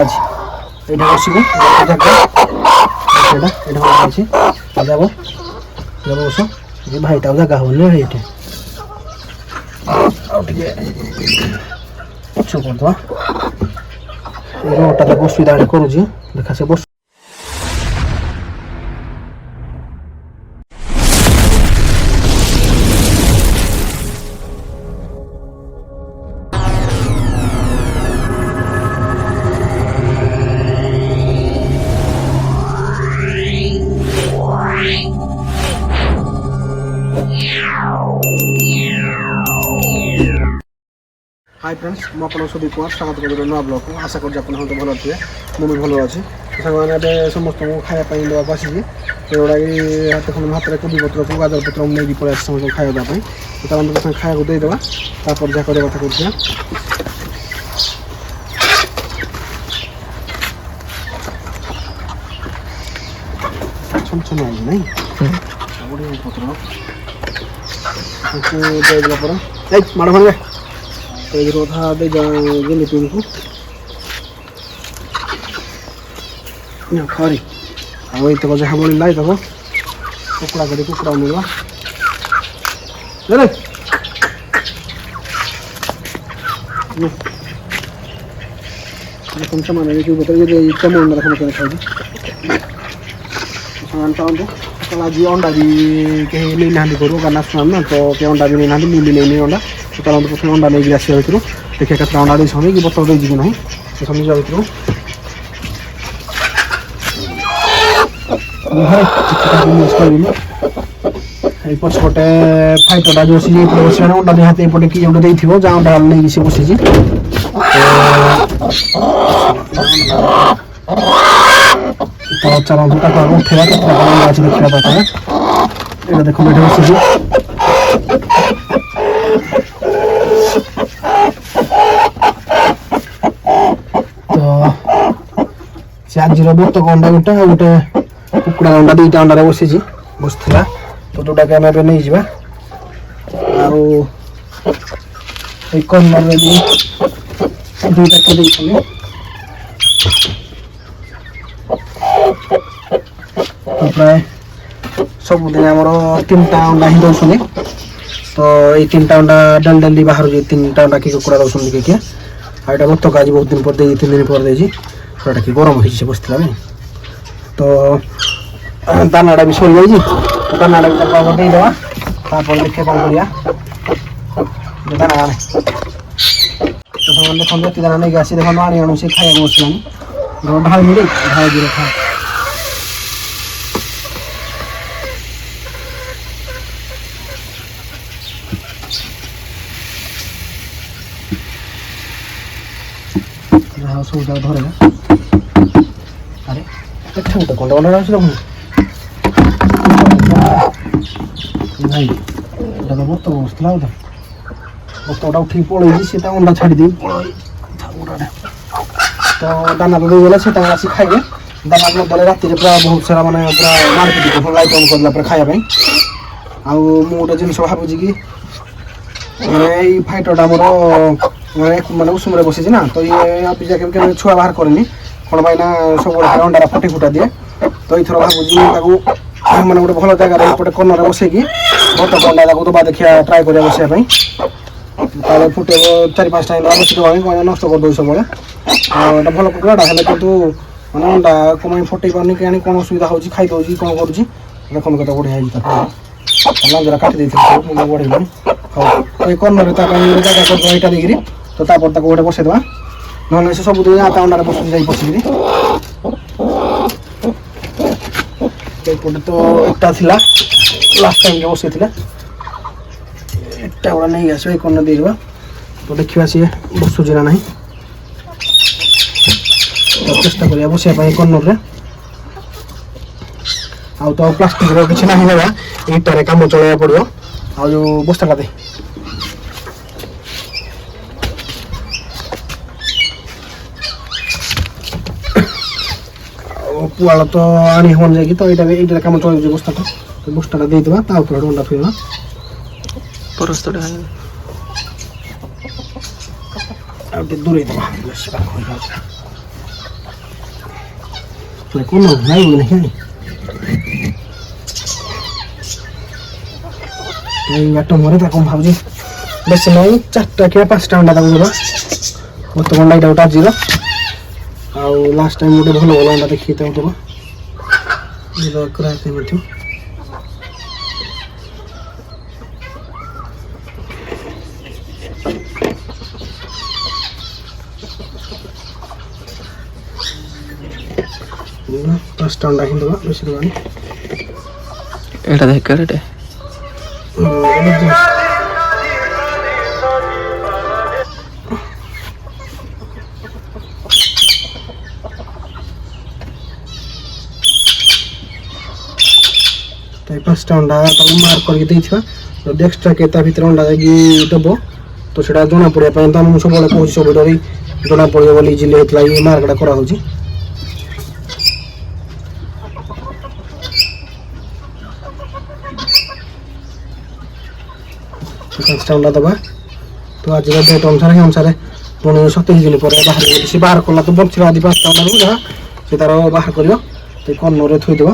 আছে এটা বসিব এটা এটা আছে যাবো যাবো বসো যে ভাইটাও জায়গা হবনি এইটা ଆଉ ଟିକେ ପଛ କରିଦେବା ରୋଡ଼ଟା ତାକୁ ଅସୁବିଧା କରୁଛି ଦେଖା ସେ ବସ हाय फ्रेंड्स ମୁଁ ଆପଣ ସବି କୁମାର ସ୍ୱାଗତ କରୁଛି ନୂଆ ବ୍ଲଗକୁ ଆଶା କରୁଛି ଆପଣ ସମସ୍ତେ ଭଲ ଥିବେ ମୁଁ ବି ଭଲ ଅଛି ସାଙ୍ଗମାନେ ଏବେ ସମସ୍ତଙ୍କୁ ଖାଇବା ପାଇଁ ଦେବାକୁ ଆସିଛି ଯେଉଁଗୁଡ଼ାକି ଦେଖନ୍ତୁ ହାତରେ କୋବି ପତ୍ରକୁ ଗାଜର ପତ୍ର ନେଇକି ପଳେଇ ଆସିଛି ସମସ୍ତଙ୍କୁ ଖାଇବା ଦେବା ପାଇଁ ତାହେଲେ ଆମେ ସାଙ୍ଗେ ଖାଇବାକୁ ଦେଇଦେବା ତାପରେ ଯାହା କରିବା କଥା କରୁଥିବା ଛୋଟ ଛୋଟ ଅଛି ନାଇଁ ବଢ଼ିଆ ପତ୍ର ଦେଇଦେଲା ପରେ ଏଇ ମାଡ଼ ଭାଙ୍ଗେ এই রোধা দে গেলে পিনকু না খরি ଆଉ ଏଇ ତକ ଯାହା ବଳିଲା ଏଇ ତକ କୁକୁଡ଼ା କରି କୁକୁଡ଼ା ମିଳିବା ରେ కొంచెం అనేది చూపుతారు ఇది ఇష్టం ఉండదు కొన్ని ଖାଇଛି ସେମାନେ ଚାହୁଁଛୁ ଆଜି ଅଣ୍ଡା ବି କେହି ନେଇନାହାନ୍ତି କରୁ କାରଣ ଆସୁନାହାନ୍ତି ନା ତ କେହି ଅଣ୍ଡା ବି ନେଇନାହାନ୍ତି ମୁଁ ବି ନେଇନି ଅଣ୍ଡା ଚାଲନ୍ତୁ ପ୍ରଥମେ ଅଣ୍ଡା ନେଇକି ଆସିବା ଭିତରୁ ଦେଖିବା କେତେଟା ଅଣ୍ଡା ଦେଇଛନ୍ତି କି ବୋତଲ ଦେଇଛି କି ନାହିଁ ସେ ସବୁ ନିଜ ଭିତରୁ କହିବିନି ଏଇ ପଛପଟେ ଫାଇଟରଟା ଯେଉଁ ବସିଛି ଏଇପଟେ ବସିଲାଣି ଅଣ୍ଡା ନିହାତି ଏଇପଟେ କିଏ ଗୋଟେ ଦେଇଥିବ ଯାହା ଅଣ୍ଡା ନେଇକି ସେ ବସିଛି ତ ଚାଲନ୍ତୁ ତାକୁ ଆଗ ଉଠେଇବା କେତେଟା ଅଣ୍ଡା ଅଛି ଦେଖିବା ଦରକାର ଏଇଟା ଦେଖନ୍ତୁ ଏଠି ବସିଛି ସେ ଆଜିର ବତକ ଅଣ୍ଡା ଗୋଟେ ଆଉ ଗୋଟେ କୁକୁଡ଼ା ଅଣ୍ଡା ଦୁଇଟା ଅଣ୍ଡାରେ ବସିଥିଲା ତ ଯେଉଁଟାକି ଆମେ ଏବେ ନେଇଯିବା ଆଉ ଏଇ କର୍ଣ୍ଣରରେ ବି ଦୁଇଟା କିଏ ଦେଇଛନ୍ତି ତ ପ୍ରାୟ ସବୁଦିନ ଆମର 3ଟା ଅଣ୍ଡା ହିଁ ଦେଉଛନ୍ତି ତ ଏଇ 3ଟା ଅଣ୍ଡା ଡେଲି ବାହାରୁଛି 3ଟା ଅଣ୍ଡା କି କୁକୁଡ଼ା ଦେଉଛନ୍ତି କିଏ ଆଉ ଏଇଟା ବତକ ଆଜି ବହୁତ ଦିନ ପରେ ଦେଇଛି 3 ଦିନ ପରେ ଦେଇଛି ସେଟା କି ଗରମ ହେଇଛି ସେ ବସିଥିଲା ନାଇଁ ତ ଦାନାଟା ବି ସରିଯାଇଛି ଦାନାଟା ବି ତାକୁ ଆଗ ଦେଇଦେବା ତାପରେ ଦେଖିବା କ'ଣ କରିବା ଦାନା ଆଣେ ତ ସେମାନେ ଦେଖନ୍ତୁ ଏତେ ଦାନା ନେଇକି ଆସି ଦେଖନ୍ତୁ ଆଣୁ ସେ ଖାଇବାକୁ ବସିଲାଣି ଢାଳି ମିଳି ଢାଳି ରଖା ସବୁଯାକ ଧରେ ଆରେ ଏଠି ଗୋଟେ କଣ୍ଟା ଅଣ୍ଡା ଅଛି ଦେଖୁନ ଭାଇ ଏଇଟା ତ ବତକ ବସିଥିଲା ଆଉ ବତକଟା ଉଠିକି ପଳେଇଛି ସେ ତା ଅଣ୍ଡା ଛାଡ଼ି ଦେଇ ପଳେଇ ତ ଦାନା ତ ଦେଇଗଲା ସେ ତାଙ୍କୁ ଆସି ଖାଇବେ ଦାନା ନଦେଲେ ରାତିରେ ପୁରା ବହୁତ ସାରା ମାନେ ପୁରା ମାର୍କେଟ ଲାଇଟ୍ ଅନ୍ କରିଲା ପରେ ଖାଇବା ପାଇଁ ଆଉ ମୁଁ ଗୋଟେ ଜିନିଷ ଭାବୁଛି କି ମାନେ ଏଇ ଫାଇଟରଟା ଆମର ମାନେ ଉଷୁମରେ ବସିଛି ନା ତ ଇଏ ଅବିଜା କେବେ ଛୁଆ ବାହାର କରେନି କ'ଣ ପାଇଁ ନା ସବୁବେଳେ ଅଣ୍ଡାଟା ଫୁଟି ଫୁଟା ଦିଏ ତ ଏଇଥର ଭାବୁଛି ତାକୁ ମାନେ ଗୋଟେ ଭଲ ଜାଗାରେ ଏପଟେ କର୍ଣ୍ଣରରେ ବସେଇକି ବତକ ଅଣ୍ଡା ତାକୁ ଦବା ଦେଖିବା ଟ୍ରାଏ କରିବା ବସିବା ପାଇଁ ତାହେଲେ ଫୁଟେଇବ 4-5ଟା ଅଣ୍ଡା ବସି ଦେବା ପାଇଁ କ'ଣ ନଷ୍ଟ କରିଦେଉଛି ସବୁବେଳେ ଆଉ ଏଇଟା ଭଲ କୁକୁଡ଼ାଟା ହେଲେ କିନ୍ତୁ ମାନେ ଅଣ୍ଡା କ'ଣ ପାଇଁ ଫୁଟେଇ ପାରୁନି କେଜାଣି କ'ଣ ଅସୁବିଧା ହେଉଛି ଖାଇଦେଉଛି କ'ଣ କରୁଛି ଦେଖନ୍ତୁ କେତେ ବଢ଼ିଆ ହେଇଛି ତାକୁ ଲାଞ୍ଜରା କାଟି ଦେଇଥିଲି ସବୁ ମୁଁ ବଢ଼େଇଲିଣି ହଉ ଏଇ କର୍ଣ୍ଣରରେ ତା ପାଇଁ ଗୋଟେ ଜାଗା କରିଦେବା ଏଇଟା ଦେଇକିରି ତ ତାପରେ ତାକୁ ଗୋଟେ ବସେଇଦେବା ନହେଲେ ସେ ସବୁଦିନ ତା ଅଣ୍ଡାରେ ବସୁଛି ଯାଇ ବସିକିରି ଏପଟେ ତ ଏଟା ଥିଲା ଲାଷ୍ଟ ଟାଇମ୍ରେ ବସେଇଥିଲା ଏଟା ଗୁଡ଼ା ନେଇକି ଆସିବା ଏଇ କର୍ଣ୍ଣର ଦେଇଦେବା ତ ଦେଖିବା ସିଏ ବସୁଛି ନା ନାହିଁ ତ ଚେଷ୍ଟା କରିବା ବସିବା ପାଇଁ କର୍ଣ୍ଣରରେ ଆଉ ତ ପ୍ଲାଷ୍ଟିକର କିଛି ନାହିଁ ଦେବା ଇଟାରେ କାମ ଚଳାଇବାକୁ ପଡ଼ିବ ଆଉ ଯେଉଁ ବସ୍ତାଟା ଦେ ପୁଆଳ ତ ଆଣି ହେବନି ଯାଇକି ତ ଏଇଟାରେ କାମ ଚଳାଇଛି ବସ୍ତାଟା ଦେଇଦେବା ତା ଉପରେ ଅଣ୍ଡା ଥୋଇବା ପରସ୍ତଟା ଆଉ ଟିକେ ଦୂରେଇ ଦେବା ବେଶୀ ପାଖ ହେଇଯାଉଛି କ'ଣ ନାଇଁ ନାହିଁ ଏଇ ଆଇଟମ୍ରେ ତାକୁ ମୁଁ ଭାବୁଛି ବେଶୀ ନାହିଁ 4ଟା କିମ୍ବା 5ଟା ଅଣ୍ଡା ତାକୁ ଦେବା ଗୋଟେ ଅଣ୍ଡା ଏଇଟା ଗୋଟେ ଆଜିର ଆଉ ଲାଷ୍ଟ ଟାଇମ୍ ଗୋଟେ ଭଲ ଭଲ ଅଣ୍ଡା ଦେଖିକି ତାକୁ ଦେବା କରାଇతే ମଧ୍ୟ ପାଞ୍ଚଟା ଅଣ୍ଡା ହିଁ ଦେବା ବେଶୀ ଦେବାନି ଏଇଟା ଦେଖ ଏଇଟା ପାଞ୍ଚଟା ଅଣ୍ଡା ତାକୁ ମାର୍କ କରିକି ଦେଇଥିବା ଯଦି ଏକ୍ସଟ୍ରା କେ ତା ଭିତରେ ଅଣ୍ଡା ଯାଇକି ଦେବ ତ ସେଇଟା ଜଣା ପଡ଼ିବା ପାଇଁ ତ ମୁଁ ସବୁବେଳେ କହୁଛି ସବୁବେଳେ ବି ଜଣା ପଡ଼ିବ ବୋଲି ଇଜିଲି ହେଇଥିଲା ଏଇ ମାର୍କଟା କରାହେଉଛି ପାଞ୍ଚଟା ଅଣ୍ଡା ଦେବା ତ ଆଜିର ଡେଟ୍ ଅନୁସାରେ ସେ ଅନୁସାରେ ପୁଣି 27 ଦିନ ପରେ ବାହାର ସେ ବାହାର କଲା ତ ବଞ୍ଚିଲା ଆଦି 5ଟା ଅଣ୍ଡାରୁ ଯାହା ସେ ତାର ବାହାର କରିବ ତ କର୍ଣ୍ଣରରେ ଥୋଇଦେବ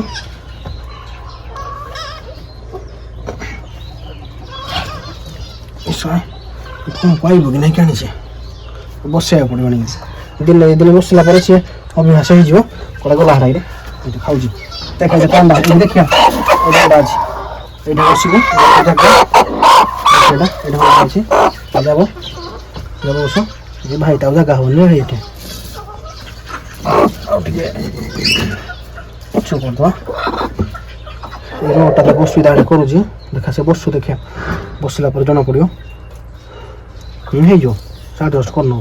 କ'ଣ କହିବ କି ନାହିଁ କାଣିଛେ ବସେଇବାକୁ ପଡ଼ିବନି ଦିନେ ଦିନେ ବସିଲା ପରେ ସିଏ ଅଭ୍ୟାସ ହେଇଯିବ କୁଆଡ଼େ ଗଲା ହାଡ଼ାଇରେ ଏଇଟା ଖାଉଛି ଦେଖ ଅଣ୍ଡା ଦେଖିବା ଏଇଟା ଅଣ୍ଡା ଅଛି ଏଇଟା ବସିବୁ ଏଇଟା ଏଇଟା ଅଛି যাব ବସ ଏ ଭାଇଟା ଆଉ ଜାଗା ହେବନି ଏଇଠି ଆଉ ଟିକେ ପଛ କରିଦେବା ଏ ରୋଟା ତାକୁ ଅସୁବିଧା ଏଇଟା କରୁଛି ଦେଖା ସେ ବସୁ ଦେଖିବା ବସିଲା ପରେ ଜଣା ପଡ଼ିବ ହେଇଯିବ ସାଢ଼େ 10 କରିନେବ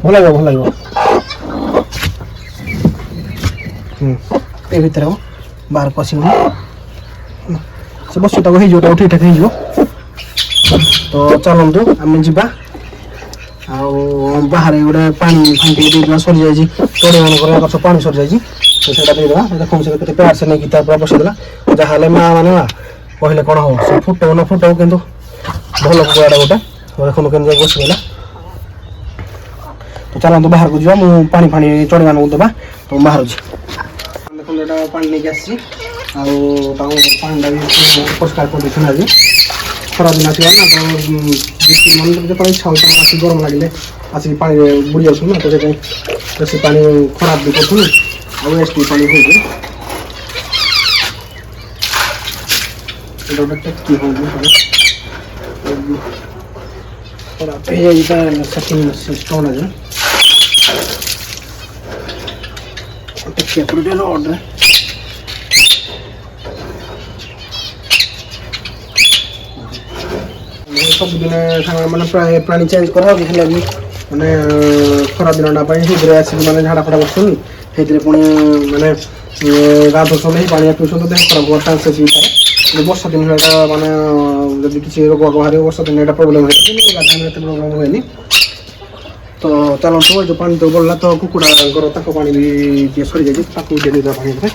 ଭଲ ଲାଗିବ ଭଲ ଲାଗିବ ଏ ଭିତରେ ବାହାର ପଶିବନି ସେ ବସୁଟାକୁ ହେଇଯିବ ଠିକ୍ ଠାକ୍ ହେଇଯିବ ତ ଚାଲନ୍ତୁ ଆମେ ଯିବା ଆଉ ବାହାରେ ଗୋଟେ ପାଣି ଫାଣି ଟିକେ ଦେଇଦେବା ସରିଯାଇଛି ତୋଡ଼େଇମାନଙ୍କର ଗଛ ପାଣି ସରିଯାଇଛି ତ ସେଇଟା ଦେଇଦେବା ଦେଖନ୍ତୁ ସେ କେତେ ପ୍ୟାର ସେ ନେଇକି ତା ପୁରା ବସେଇଦେଲା ଯାହାହେଲେ ମା ମାନେ କହିଲେ କ'ଣ ହେବ ସେ ଫୁଟଉ ନ ଫୁଟଉ କିନ୍ତୁ ଭଲ କୁକୁଡ଼ାଟା ଗୋଟେ ଦେଖନ୍ତୁ କେମିତି ଯାଇକି ବସିଗଲା ତ ଚାଲନ୍ତୁ ବାହାରକୁ ଯିବା ମୁଁ ପାଣି ଫାଣି ଚଢ଼େଇମାନଙ୍କୁ ଦେବା ତ ମୁଁ ବାହାରୁଛି ଦେଖନ୍ତୁ ଏଇଟା ପାଣି ନେଇକି ଆସିଛି ଆଉ ତାକୁ ପାଣିଟା ବି ପରିଷ୍କାର କରିଦେଇଛି ଆଜି ଖରାଦିନ ଆସିଲା ନା ତ 2-3 ମିନିଟ୍ ଯେତେବେଳେ ଇଚ୍ଛା ହେଉଛି ତାଙ୍କୁ ଆସିକି ଗରମ ଲାଗିଲେ ଆସିକି ପାଣିରେ ବୁଡ଼ି ଯାଉଛନ୍ତି ନା ତ ସେଥିପାଇଁ ବେଶୀ ପାଣି ଖରାପ ବି କରୁଛନ୍ତି ଆଉ ୱେଷ୍ଟ ବି ପାଣି ହେଉଛି ଏଇଟା ଗୋଟେ ଟେକି ହେଉଛି ଖରାପ ହେଇଯାଇଛି ତା ସେଟିଂ ଷ୍ଟୋନ୍ ଅଛି ଟେକି ଗୋଟେ ରୋଡ଼ରେ ସବୁଦିନ ମାନେ ପ୍ରାୟ ପାଣି ଚେଞ୍ଜ କରାହେଉଛି ହେଲେ ବି ମାନେ ଖରାଦିନଟା ପାଇଁ ସେଇଥିରେ ଆସିକି ମାନେ ଝାଡ଼ା ଫାଡ଼ା ବସୁଛନ୍ତି ସେଇଥିରେ ପୁଣି ମାନେ ଗାଧଉଛନ୍ତି ପାଣି ପିଉଛନ୍ତି ଦେହ ଖରାପ ହେବାର ଚାନ୍ସେସ୍ ବି ଥାଏ ବର୍ଷା ଦିନ ଏଇଟା ମାନେ ଯଦି କିଛି ରୋଗ ବାହାରିବ ବର୍ଷା ଦିନ ଏଇଟା ପ୍ରୋବ୍ଲେମ୍ ହୁଏ କିନ୍ତୁ ଗାଧୋଇଲେ ଏତେ ପ୍ରୋବ୍ଲେମ୍ ହୁଏନି ତ ଚାଲନ୍ତୁ ଏ ଯେଉଁ ପାଣି ତ ଗଲା ତ କୁକୁଡ଼ାଙ୍କର ତାଙ୍କ ପାଣି ବି ଟିକେ ସରିଯାଇଛି ତାକୁ ଟିକେ ଦେଇଦେବା ପାଣି ଉପରେ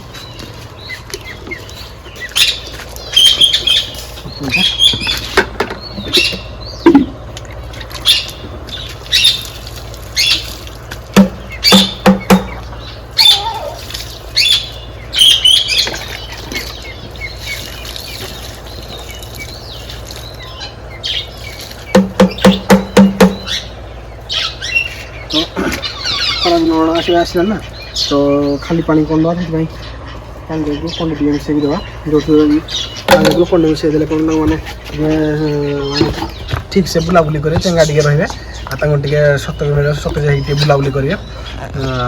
ଆସିଲା ନା ତ ଖାଲି ପାଣି କ'ଣ ଦେବା ସେଥିପାଇଁ ପାଣି ଦେଇକି ଗ୍ଲୁକୋଣ୍ଡି ଟିକେ ମିଶାଇକି ଦେବା ଯେଉଁଥିରେ ଗ୍ଲୁକୋଣ୍ଡି ମିଶାଇ ଦେଲେ କ'ଣ ମାନେ ଠିକ୍ ସେ ବୁଲାବୁଲି କରିବେ ଚେଙ୍ଗା ଟିକେ ରହିବେ ଆଉ ତାଙ୍କୁ ଟିକେ ସତେଜ ହେଇକି ଟିକେ ବୁଲାବୁଲି କରିବେ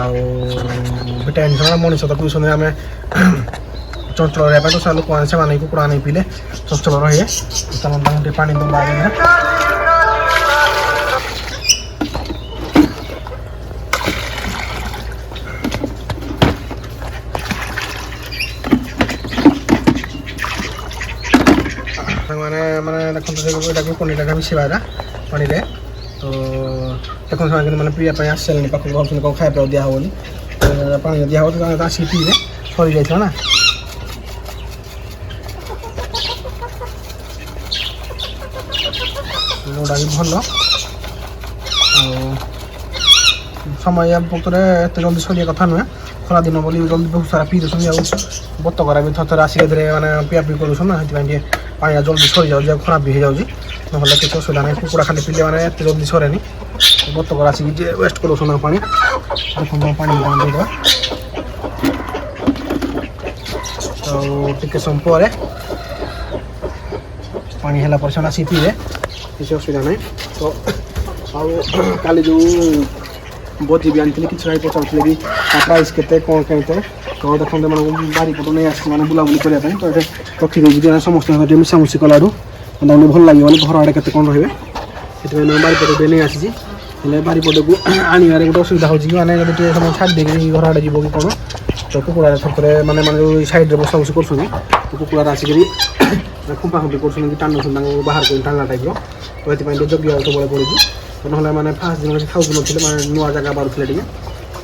ଆଉ ଭିଟାମିନ୍ ଛଡ଼ା ମଣିଷ ତ ପିଉଛନ୍ତି ଆମେ ଚଞ୍ଚଳ ରହିବା ପାଇଁ ତ ଲୋକମାନେ ସେମାନେ କୁକୁଡ଼ା ନେଇ ପିଇଲେ ଚଞ୍ଚଳ ରହିବେ ତାଙ୍କୁ ଟିକେ ପାଣି ଦେବା ମାନେ ଦେଖନ୍ତୁ ଏଇଟାକୁ ପନିରଟା ମିଶେଇବା ପାଣିରେ ତ ଦେଖନ୍ତୁ ସେମାନେ କିନ୍ତୁ ମାନେ ପିଇବା ପାଇଁ ଆସିସାରିଲେଣି ପାଖକୁ ଭାବୁଛନ୍ତି କ'ଣ ଖାଇବା ପିଇବା ଦିଆହେବ ବୋଲି ପାଣି ଦିଆହେବ ତ ଆସିକି ପିଇବେ ସରିଯାଇଥିଲା ନା ଯେଉଁଟା କି ଭଲ। ଆଉ ସମୟ ପତରେ ଏତେ ଜଲ୍ଦି ସରିବା କଥା ନୁହେଁ, ଖରାଦିନ ବୋଲି ଜଲ୍ଦି ବହୁତ ସାରା ପିଇ ଦେଉଛନ୍ତି। ଆଉ ବତକରା ବି ଥରେ ଆସିକି ଏଥିରେ ମାନେ ପିଆପିଇ କରୁଛନ୍ତି ନା, ସେଥିପାଇଁ ଟିକେ ପାଣିଟା ଜଲ୍ଦି ସରିଯାଉଛି ଆଉ ଖରାପ ବି ହେଇଯାଉଛି। ନହେଲେ କିଛି ଅସୁବିଧା ନାହିଁ, କୁକୁଡ଼ା ଖାଲି ପିଇଲେ ମାନେ ଏତେ ଜଲ୍ଦି ସରେନି। ବତକରା ଆସିକି ଟିକେ ୱେଷ୍ଟ କରୁଛନ୍ତି ପାଣି। ଦେଖନ୍ତୁ ପାଣି ଦେଇଦେବା। ଆଉ ଟିକେ ସମୟ ପରେ ପାଣି ହେଲା ପରେ ସେମାନେ ଆସିକି ପିଇବେ, କିଛି ଅସୁବିଧା ନାହିଁ। ତ ଆଉ କାଲି ଯେଉଁ ଭୋଜି ବି ଆଣିଥିଲି, କିଛି ଭାଇ ପଚାରୁଥିଲେ କି ତା ପ୍ରାଇସ୍ କେତେ କ'ଣ କେତେ। ତ ଦେଖନ୍ତୁ ଏମାନଙ୍କୁ ବାରିପଟ ନେଇ ଆସିଛି ମାନେ ବୁଲାବୁଲି କରିବା ପାଇଁ। ତ ଏଠି ରଖିଦେଇଛି ଯେ ସମସ୍ତଙ୍କ ଟିକେ ମିଶାମିଶି କଲାଠୁ ତାଙ୍କୁ ଭଲ ଲାଗିବନି ଘର ଆଡ଼େ କେତେ କ'ଣ ରହିବେ, ସେଥିପାଇଁ ମୁଁ ବାରିପଟ ଟିକେ ନେଇ ଆସିଛି। ହେଲେ ବାରିପଟକୁ ଆଣିବାରେ ଗୋଟେ ଅସୁବିଧା ହେଉଛି କି ମାନେ ଯଦି ଟିକେ ସମୟ ଛାଡ଼ି ଦେଇକି ଘର ଆଡ଼େ ଯିବ କି କ'ଣ, ତ କୁକୁଡ଼ା ଥରେ ମାନେ ଯେଉଁ ସାଇଡ଼୍ରେ ବସାବସି କରୁଛନ୍ତି, ତ କୁକୁଡ଼ା ଆସିକରି ଖୁମ୍ପା ଖୁମ୍ପି କରୁଛନ୍ତି କି ଟାଣୁଛନ୍ତି ତାଙ୍କୁ ବାହାରକୁ ଟାଣିଲା ଟାଇପ୍ର। ତ ସେଥିପାଇଁ ଟିକେ ଜଗିବାକୁ ସବୁବେଳେ ପଡ଼ୁଛି। ନହେଲେ ମାନେ ଫାଷ୍ଟ ଦିନ କିଛି ଖାଉନଥିଲେ, ମାନେ ନୂଆ ଜାଗା ବାରୁଥିଲେ ଟିକେ,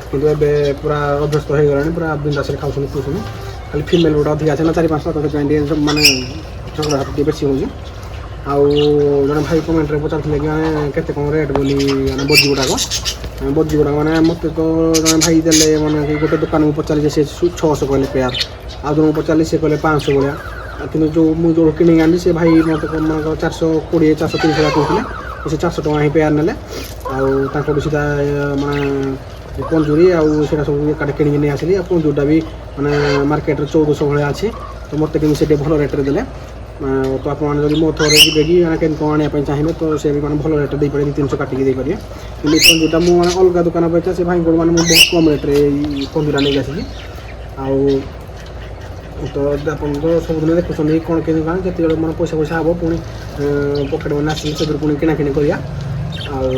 କିନ୍ତୁ ଏବେ ପୁରା ଅଭ୍ୟସ୍ତ ହେଇଗଲାଣି, ପୁରା ବିନ୍ଦାସରେ ଖାଉଛନ୍ତି ପିଉଛନ୍ତି। ଖାଲି ଫିମେଲ୍ ଗୋଟେ ଅଧିକା ଅଛି ନା 4-5ଟା, ତ ସେଥିପାଇଁ ଟିକେ ମାନେ ଝଗଡ଼ା ଟିକେ ବେଶୀ ହେଉଛି। ଆଉ ଜଣେ ଭାଇ କମେଣ୍ଟରେ ପଚାରୁଥିଲେ କି ମାନେ କେତେ କ'ଣ ରେଟ୍ ବୋଲି ମାନେ ଭୋଜି ଗୁଡ଼ାକ ମାନେ ମୋତେ ତ ଜଣେ ଭାଇ ଦେଲେ ମାନେ ଗୋଟେ ଦୋକାନକୁ ପଚାରିଲେ ସେ 600 କହିଲେ ପେୟାର, ଆଉ ଜଣଙ୍କୁ ପଚାରିଲେ ସେ କହିଲେ 500 ଭଳିଆ। କିନ୍ତୁ ମୁଁ ଯେଉଁ କିଣିକି ଆଣିଲି ସେ ଭାଇ ମୋତେ ମନେକର 420-430 ଟଙ୍କା କହୁଥିଲେ, ସେ 400 ଟଙ୍କା ହିଁ ପେୟାର ନେଲେ। ଆଉ ତାଙ୍କଠୁ ସିଧା ମାନେ ପଞ୍ଜୁରୀ ଆଉ ସେଇଟା ସବୁ ଏକାଠି କିଣିକି ନେଇ ଆସିଲି। ଆଉ ପଞ୍ଜୁରୀଟା ବି ମାନେ ମାର୍କେଟରେ 1400 ଭଳିଆ ଅଛି, ତ ମୋତେ କିନ୍ତୁ ସେ ଟିକେ ଭଲ ରେଟ୍ରେ ଦେଲେ। ତ ଆପଣମାନେ ଯଦି ମୋ ଥରେ ଯିବେ କି ମାନେ କେମିତି କ'ଣ ଆଣିବା ପାଇଁ ଚାହିଁବେ, ତ ସେ ବି ମାନେ ଭଲ ରେଟ୍ରେ ଦେଇପାରିବେ, 200-300 କାଟିକି ଦେଇପାରିବେ। କିନ୍ତୁ ଏ ପଞ୍ଜୁରୀଟା ମୁଁ ମାନେ ଅଲଗା ଦୋକାନ ଅପେକ୍ଷା ସେ ଭାଇଙ୍କୁ ମାନେ ମୁଁ ବହୁତ କମ୍ ରେଟ୍ରେ ଏଇ ପଞ୍ଜୁରୀଟା ନେଇକି ଆସିଛି। ଆଉ ତ ଆପଣ ତ ସବୁଦିନ ଦେଖୁଛନ୍ତି କ'ଣ କେମିତି କ'ଣ ଯେତେବେଳେ ମାନେ ପଇସା ହେବ, ପୁଣି ପକେଟ୍ ମାନେ ଆସିଲେ ସେଥିରୁ ପୁଣି କିଣାକିଣି କରିବା। ଆଉ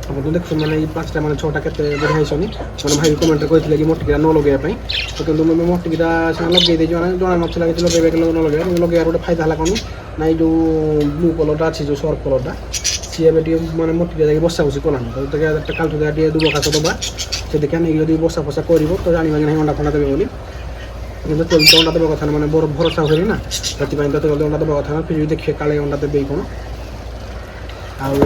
ଆପଣ ତ ଦେଖୁଛନ୍ତି ମାନେ ଏଇ 5ଟା ମାନେ 6ଟା କେତେ ବଢ଼ିଆ ହେଇଛନ୍ତି। ମାନେ ଭାଇ କମେଣ୍ଟରେ କହିଥିଲେ କି ମୋଟିକିଟା ନ ଲଗେଇବା ପାଇଁ, ତ କିନ୍ତୁ ମୁଁ ମୋଟିକିଟା ସେମାନେ ଲଗେଇ ଦେଇଛି, ମାନେ ଜଣା ନଥିଲା କିଛି ଲଗେଇବା କି ନ ଲଗେଇବା। କିନ୍ତୁ ଲଗେଇବାର ଗୋଟେ ଫାଇଦା ହେଲା କ'ଣ ନା, ଏଇ ଯେଉଁ ବ୍ଲୁ କଲର୍ଟା ଅଛି, ଯେଉଁ ସର୍ଫ କଲର୍ଟା, ସିଏ ଏବେ ଟିକେ ମାନେ ମୋଟିକିଟା ଯାଇକି ବସାବସି କଲାନି। ତ କାଲିଠୁ ଟିକେ ଦୁବଘାସ ଦେବା, ସେ ଦେଖିବା ନେଇକି ଯଦି ବସା କରିବ ତ ଜାଣିବା କି ନାହିଁ ଅଣ୍ଡା ଫଣ୍ଡା ଦେବେ ବୋଲି। କିନ୍ତୁ ଜଲ୍ଦି ଅଣ୍ଡା ଦେବା କଥା ନା, ମାନେ ଭରସା ହୁଏନି ନା, ସେଥିପାଇଁ ତ ଜଲ୍ଦି ଅଣ୍ଡା ଦେବା କଥା ନା। ଫିର୍ ବି ଦେଖିବେ କାଳେ ଅଣ୍ଡା ଦେବେ କ'ଣ। ଆଉ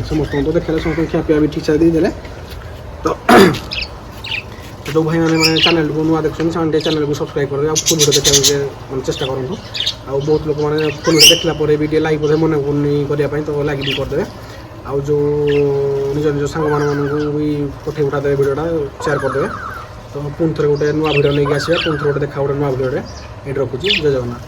ସମସ୍ତଙ୍କୁ ତ ଦେଖେଇଲେ ସମସ୍ତଙ୍କୁ ଖିଆ ପିଆ ବି ଠିକ୍ ଠାକ୍ ଦେଇଦେଲେ। ତ ଯେଉଁ ଭାଇମାନେ ମାନେ ଚ୍ୟାନେଲକୁ ନୂଆ ଦେଖୁଛନ୍ତି ସେମାନେ ଟିକେ ଚ୍ୟାନେଲକୁ ସବସ୍କ୍ରାଇବ୍ କରିଦେବେ, ଆଉ ଫୁଲ୍ ଭିଡ଼ିଓ ଦେଖିବାକୁ ଟିକେ ମାନେ ଚେଷ୍ଟା କରନ୍ତୁ। ଆଉ ବହୁତ ଲୋକମାନେ ଫୁଲ୍ ଭିଡ଼ିଓ ଦେଖିଲା ପରେ ବି ଟିକେ ଲାଇକ୍ ବୋଧେ ମନେ କରୁନି କରିବା ପାଇଁ, ତ ଲାଇକ୍ ବି କରିଦେବେ। ଆଉ ଯେଉଁ ନିଜ ସାଙ୍ଗମାନଙ୍କୁ ବି ପଠେଇ ଦେବେ ଭିଡ଼ିଓଟା, ସେୟାର କରିଦେବେ। ତ ପୁଣି ଥରେ ଗୋଟେ ନୂଆ ଭିଡ଼ିଓ ନେଇକି ଆସିବା, ପୁଣି ଥରେ ଗୋଟେ ଦେଖା ଗୋଟେ ନୂଆ ଭିଡ଼ିଓରେ। ଏଇଠି ରଖୁଛି, ଜୟ ଜଗନ୍ନାଥ।